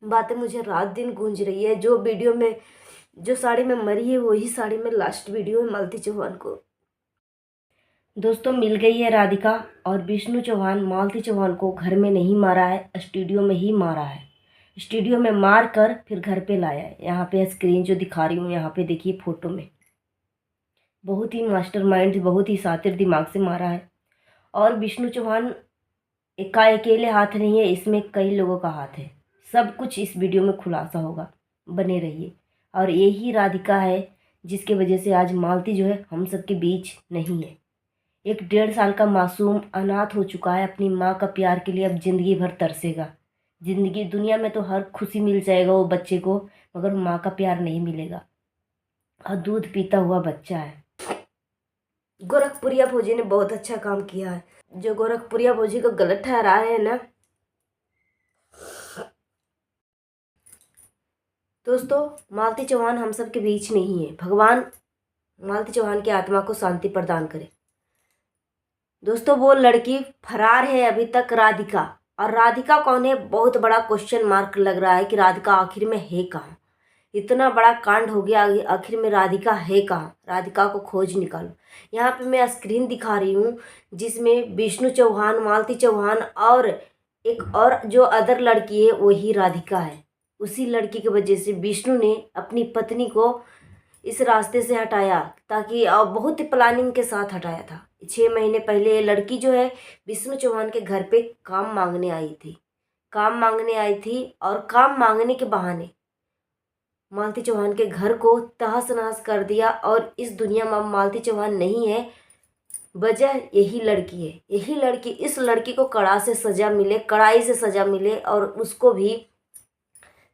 बातें मुझे रात दिन गूंज रही है। जो वीडियो में जो साड़ी में मरी है वही साड़ी में लास्ट वीडियो है मालती चौहान को। दोस्तों, मिल गई है राधिका और विष्णु चौहान मालती चौहान को घर में नहीं मारा है, स्टूडियो में ही मारा है। स्टूडियो में मार कर फिर घर पे लाया है। यहाँ पे स्क्रीन जो दिखा रही हूँ, यहाँ पे देखिए फोटो में। बहुत ही मास्टरमाइंड, बहुत ही शातिर दिमाग से मारा है। और विष्णु चौहान का अकेले हाथ नहीं है, इसमें कई लोगों का हाथ है। सब कुछ इस वीडियो में खुलासा होगा, बने रहिए। और यही राधिका है जिसके वजह से आज मालती जो है हम सबके बीच नहीं है। एक 1.5 साल का मासूम अनाथ हो चुका है, अपनी माँ का प्यार के लिए अब ज़िंदगी भर तरसेगा। ज़िंदगी दुनिया में तो हर खुशी मिल जाएगा वो बच्चे को, मगर माँ का प्यार नहीं मिलेगा। और दूध पीता हुआ बच्चा है। गोरखपुरिया फौजी ने बहुत अच्छा काम किया है। जो गोरखपुरिया फौजी को गलत ठहरा रहे हैं ना दोस्तों, मालती चौहान हम सब के बीच नहीं है। भगवान मालती चौहान की आत्मा को शांति प्रदान करे। दोस्तों, वो लड़की फरार है अभी तक, राधिका। और राधिका कौन है, बहुत बड़ा क्वेश्चन मार्क लग रहा है कि राधिका आखिर में है कहाँ। इतना बड़ा कांड हो गया, आखिर में राधिका है कहाँ। राधिका को खोज निकालो। यहाँ पे मैं स्क्रीन दिखा रही हूँ जिसमें विष्णु चौहान, मालती चौहान और एक और जो अदर लड़की है वही राधिका है। उसी लड़की की वजह से विष्णु ने अपनी पत्नी को इस रास्ते से हटाया, ताकि बहुत ही प्लानिंग के साथ हटाया था। 6 महीने पहले ये लड़की जो है विष्णु चौहान के घर पे काम मांगने आई थी। और काम मांगने के बहाने मालती चौहान के घर को तहस नहस कर दिया। और इस दुनिया में मालती चौहान नहीं है, वजह यही लड़की है। यही लड़की, इस लड़की को कड़ाई से सजा मिले और उसको भी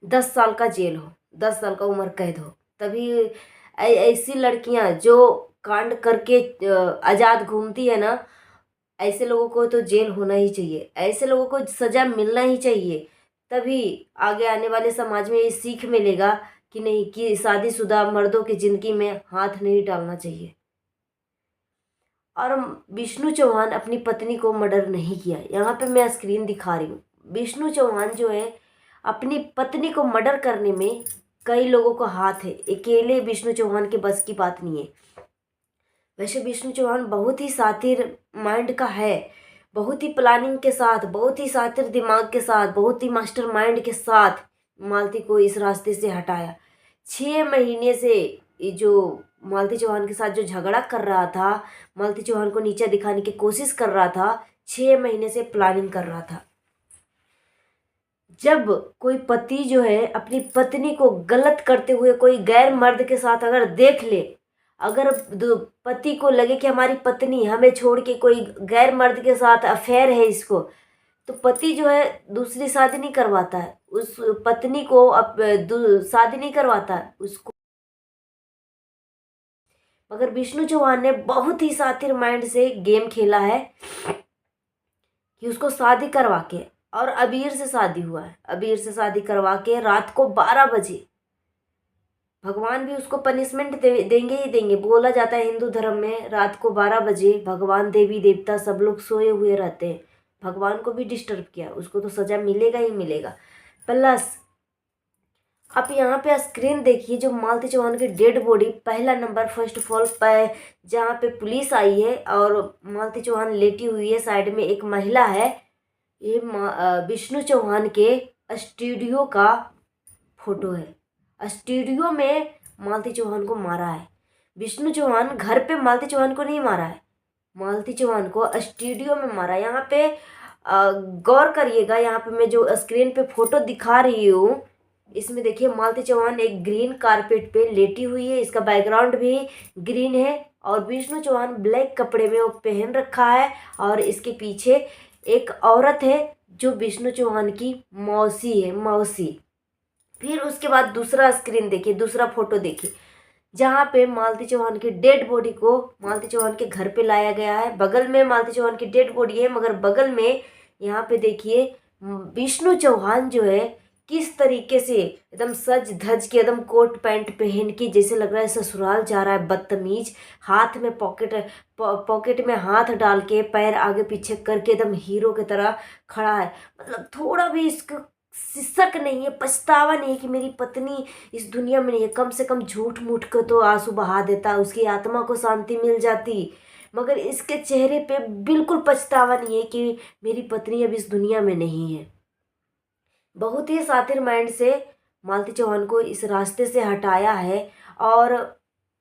10 साल का जेल हो, 10 साल का उम्र कैद हो। तभी ऐसी लड़कियां जो कांड करके आज़ाद घूमती है ना, ऐसे लोगों को तो जेल होना ही चाहिए, ऐसे लोगों को सज़ा मिलना ही चाहिए। तभी आगे आने वाले समाज में ये सीख मिलेगा कि नहीं, कि शादीशुदा मर्दों की ज़िंदगी में हाथ नहीं डालना चाहिए। और विष्णु चौहान अपनी पत्नी को मर्डर नहीं किया। यहाँ पे मैं स्क्रीन दिखा रही हूँ। विष्णु चौहान जो है अपनी पत्नी को मर्डर करने में कई लोगों का हाथ है, अकेले विष्णु चौहान के बस की बात नहीं है। वैसे विष्णु चौहान बहुत ही शातिर माइंड का है, बहुत ही प्लानिंग के साथ, बहुत ही शातिर दिमाग के साथ, बहुत ही मास्टर माइंड के साथ मालती को इस रास्ते से हटाया। 6 महीने से ये जो मालती चौहान के साथ जो झगड़ा कर रहा था, मालती चौहान को नीचा दिखाने की कोशिश कर रहा था, 6 महीने से प्लानिंग कर रहा था। जब कोई पति जो है अपनी पत्नी को गलत करते हुए कोई गैर मर्द के साथ अगर देख ले, अगर पति को लगे कि हमारी पत्नी हमें छोड़ के कोई गैर मर्द के साथ अफेयर है इसको, तो पति जो है दूसरी शादी नहीं करवाता है, उस पत्नी को शादी नहीं करवाता है उसको। मगर विष्णु चौहान ने बहुत ही शातिर माइंड से गेम खेला है कि उसको शादी करवा के, और अबीर से शादी हुआ है, अबीर से शादी करवा के रात को 12 बजे, भगवान भी उसको पनिशमेंट देंगे ही देंगे। बोला जाता है हिंदू धर्म में रात को 12 बजे भगवान, देवी देवता सब लोग सोए हुए रहते हैं। भगवान को भी डिस्टर्ब किया, उसको तो सज़ा मिलेगा ही मिलेगा। प्लस आप यहाँ पे स्क्रीन देखिए, जो मालती चौहान की डेड बॉडी, पहला नंबर फर्स्ट ऑफ ऑल जहाँ पे पुलिस आई है और मालती चौहान लेटी हुई है, साइड में एक महिला है। ये विष्णु चौहान के स्टूडियो का फोटो है। स्टूडियो में मालती चौहान को मारा है। विष्णु चौहान घर पे मालती चौहान को नहीं मारा है, मालती चौहान को स्टूडियो में मारा। यहाँ पे गौर करिएगा, यहाँ पे मैं जो स्क्रीन पे फोटो दिखा रही हूँ, इसमें देखिए मालती चौहान एक ग्रीन कारपेट पे लेटी हुई है, इसका बैकग्राउंड भी ग्रीन है। और विष्णु चौहान ब्लैक कपड़े में वो पहन रखा है, और इसके पीछे एक औरत है जो विष्णु चौहान की मौसी है, मौसी। फिर उसके बाद दूसरा स्क्रीन देखिए, दूसरा फोटो देखिए, जहाँ पे मालती चौहान की डेड बॉडी को मालती चौहान के घर पे लाया गया है। बगल में मालती चौहान की डेड बॉडी है, मगर बगल में यहाँ पे देखिए विष्णु चौहान जो है किस तरीके से एकदम सज धज के, एकदम कोट पैंट पहन के, जैसे लग रहा है ससुराल जा रहा है, बदतमीज। हाथ में पॉकेट में हाथ डाल के पैर आगे पीछे करके एकदम हीरो की तरह खड़ा है। मतलब थोड़ा भी इसको सिसक नहीं है, पछतावा नहीं है कि मेरी पत्नी इस दुनिया में नहीं है। कम से कम झूठ मूठ को तो आंसू बहा देता, उसकी आत्मा को शांति मिल जाती। मगर इसके चेहरे पे बिल्कुल पछतावा नहीं है कि मेरी पत्नी अब इस दुनिया में नहीं है। बहुत ही शातिर माइंड से मालती चौहान को इस रास्ते से हटाया है। और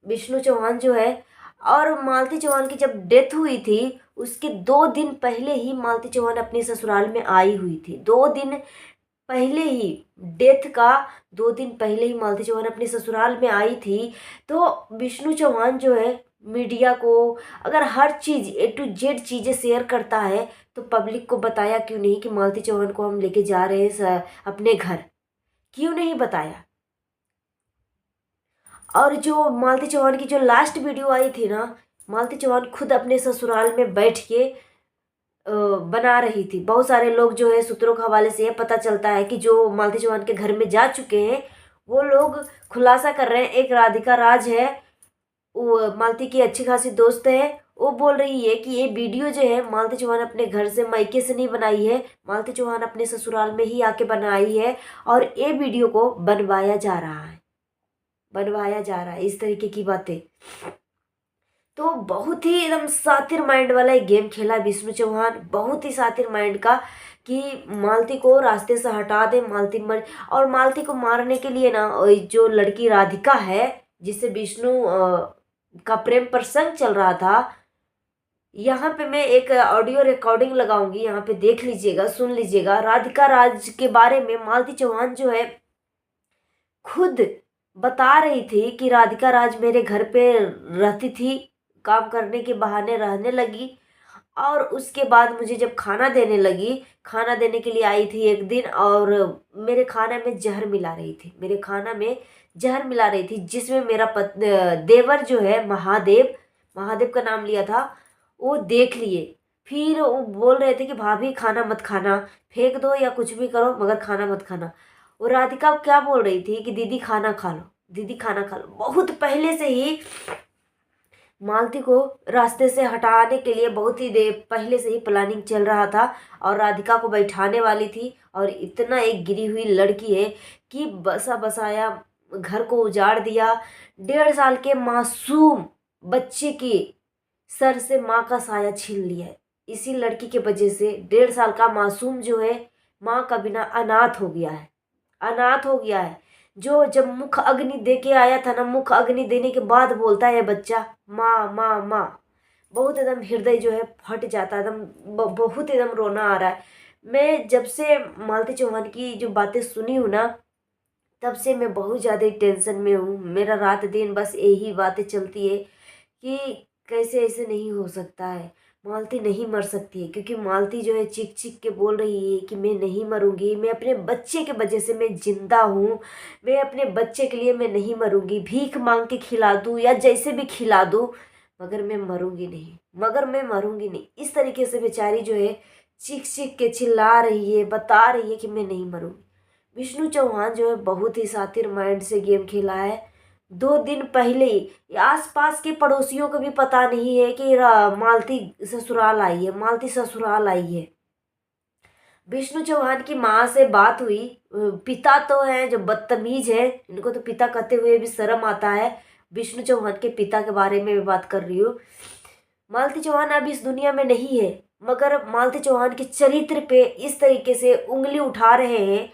विष्णु चौहान जो है, और मालती चौहान की जब डेथ हुई थी उसके 2 दिन पहले ही मालती चौहान अपने ससुराल में आई हुई थी। 2 दिन पहले ही, डेथ का 2 दिन पहले ही मालती चौहान अपने ससुराल में आई थी। तो विष्णु चौहान जो है मीडिया को अगर हर चीज़ A to Z चीज़ें शेयर करता है तो पब्लिक को बताया क्यों नहीं कि मालती चौहान को हम लेके जा रहे हैं अपने घर, क्यों नहीं बताया। और जो मालती चौहान की जो लास्ट वीडियो आई थी ना, मालती चौहान खुद अपने ससुराल में बैठ के बना रही थी। बहुत सारे लोग जो है सूत्रों के हवाले से ये पता चलता है कि जो मालती चौहान के घर में जा चुके हैं वो लोग खुलासा कर रहे हैं। एक राधिका राज है, वो मालती की अच्छी खासी दोस्त है, वो बोल रही है कि ये वीडियो जो है मालती चौहान अपने घर से मायके से नहीं बनाई है, मालती चौहान अपने ससुराल में ही आके बनाई है और ये वीडियो को बनवाया जा रहा है, बनवाया जा रहा है, इस तरीके की बातें। तो बहुत ही एकदम शातिर माइंड वाला एक गेम खेला विष्णु चौहान, बहुत ही शातिर माइंड का, कि मालती को रास्ते से हटा दे, मालती मर। और मालती को मारने के लिए ना जो लड़की राधिका है जिससे विष्णु का प्रेम प्रसंग चल रहा था, यहाँ पे मैं एक ऑडियो रिकॉर्डिंग लगाऊंगी, यहाँ पे देख लीजिएगा, सुन लीजिएगा। राधिका राज के बारे में मालती चौहान जो है खुद बता रही थी कि राधिका राज मेरे घर पे रहती थी, काम करने के बहाने रहने लगी, और उसके बाद मुझे जब खाना देने लगी, खाना देने के लिए आई थी एक दिन, और मेरे खाना में जहर मिला रही थी, मेरे खाना में जहर मिला रही थी, जिसमें मेरा देवर जो है महादेव, महादेव का नाम लिया था, वो देख लिए। फिर वो बोल रहे थे कि भाभी खाना मत खाना, फेंक दो या कुछ भी करो मगर खाना मत खाना। वो राधिका क्या बोल रही थी कि दीदी खाना खा लो, दीदी खाना खा लो। बहुत पहले से ही मालती को रास्ते से हटाने के लिए बहुत ही देर पहले से ही प्लानिंग चल रहा था, और राधिका को बैठाने वाली थी। और इतना एक गिरी हुई लड़की है कि बसा बसाया घर को उजाड़ दिया। 1.5 साल के मासूम बच्चे की सर से माँ का साया छीन लिया है। इसी लड़की के वजह से 1.5 साल का मासूम जो है माँ का बिना अनाथ हो गया है, अनाथ हो गया है। जो जब मुख अग्नि दे के आया था ना, मुख अग्नि देने के बाद बोलता है बच्चा माँ माँ माँ, बहुत एकदम हृदय जो है फट जाता है, एकदम बहुत एकदम रोना आ रहा है। मैं जब से मालती चौहान की जो बातें सुनी हूँ ना, तब से मैं बहुत ज़्यादा टेंशन में हूँ। मेरा रात दिन बस यही बातें चलती है कि कैसे ऐसे नहीं हो सकता है, मालती नहीं मर सकती है। क्योंकि मालती जो है चीख चीख के बोल रही है कि मैं नहीं मरूंगी, मैं अपने बच्चे के वजह से मैं जिंदा हूँ, मैं अपने बच्चे के लिए मैं नहीं मरूंगी, भीख मांग के खिला दूँ या जैसे भी खिला दूँ, मगर मैं मरूंगी नहीं, मगर मैं मरूंगी नहीं। इस तरीके से बेचारी जो है चीख चीख के चिल्ला रही है, बता रही है कि मैं नहीं मरूंगी। विष्णु चौहान जो है बहुत ही शातिर माइंड से गेम खेला है। 2 दिन पहले ही आसपास के पड़ोसियों को भी पता नहीं है कि मालती ससुराल आई है, मालती ससुराल आई है। विष्णु चौहान की माँ से बात हुई, पिता तो हैं जो बदतमीज है, इनको तो पिता कहते हुए भी शर्म आता है। विष्णु चौहान के पिता के बारे में मैं बात कर रही हूँ। मालती चौहान अब इस दुनिया में नहीं है, मगर मालती चौहान के चरित्र पे इस तरीके से उंगली उठा रहे हैं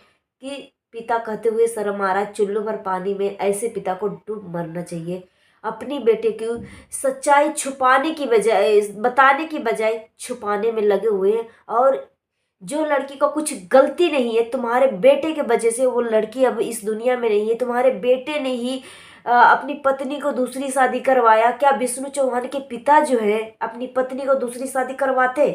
कि पिता कहते हुए शर्म आ रहा है। चुल्लू भर पानी में ऐसे पिता को डूब मरना चाहिए। अपनी बेटे की सच्चाई छुपाने की बजाय, बताने की बजाय छुपाने में लगे हुए हैं। और जो लड़की का कुछ गलती नहीं है, तुम्हारे बेटे के वजह से वो लड़की अब इस दुनिया में नहीं है। तुम्हारे बेटे ने ही अपनी पत्नी को दूसरी शादी करवाया। क्या विष्णु चौहान के पिता जो है अपनी पत्नी को दूसरी शादी करवाते?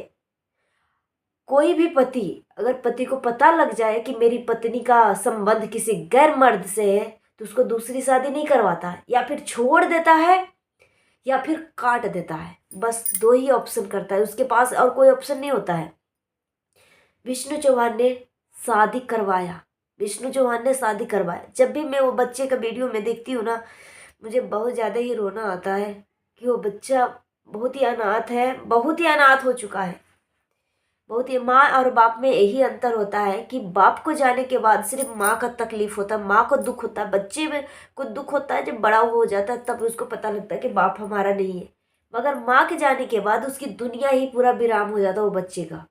कोई भी पति, अगर पति को पता लग जाए कि मेरी पत्नी का संबंध किसी गैर मर्द से है, तो उसको दूसरी शादी नहीं करवाता है, या फिर छोड़ देता है या फिर काट देता है। बस 2 ही ऑप्शन करता है, उसके पास और कोई ऑप्शन नहीं होता है। विष्णु चौहान ने शादी करवाया, विष्णु चौहान ने शादी करवाया। जब भी मैं वो बच्चे का वीडियो में देखती हूँ ना, मुझे बहुत ज़्यादा ही रोना आता है कि वो बच्चा बहुत ही अनाथ है, बहुत ही अनाथ हो चुका है, बहुत ही, माँ और बाप में यही अंतर होता है कि बाप को जाने के बाद सिर्फ माँ का तकलीफ होता है, माँ को दुख होता है। बच्चे में को दुख होता है जब बड़ा हो जाता है, तब उसको पता लगता है कि बाप हमारा नहीं है। मगर माँ के जाने के बाद उसकी दुनिया ही पूरा विराम हो जाता है वो बच्चे का।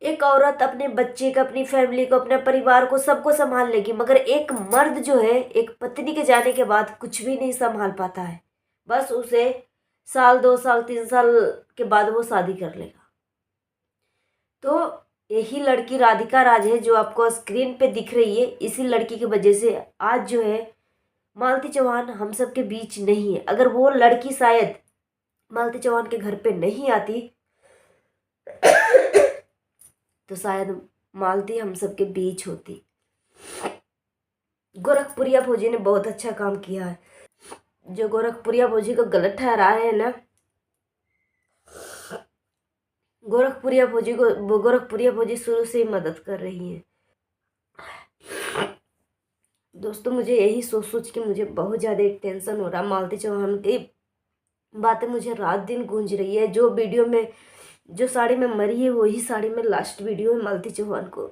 एक औरत अपने बच्चे को, अपनी फैमिली को, अपने परिवार को, सबको संभाल लेगी, मगर एक मर्द जो है एक पत्नी के जाने के बाद कुछ भी नहीं संभाल पाता है। बस उसे साल, 2 साल, 3 साल के बाद वो शादी कर लेगा। तो यही लड़की राधिका राज है जो आपको स्क्रीन पे दिख रही है। इसी लड़की की वजह से आज जो है मालती चौहान हम सब के बीच नहीं है। अगर वो लड़की शायद मालती चौहान के घर पे नहीं आती तो शायद मालती हम सब के बीच होती। गोरखपुरिया फौजी ने बहुत अच्छा काम किया है। जो गोरखपुरिया फौजी को गलत ठहरा रहे हैं ना, गोरखपुरिया फौजी शुरू से ही मदद कर रही है। दोस्तों मुझे यही सोच सोच के मुझे बहुत ज़्यादा टेंशन हो रहा। मालती चौहान की बातें मुझे रात दिन गूंज रही है। जो वीडियो में जो साड़ी में मरी है वही साड़ी में लास्ट वीडियो है मालती चौहान को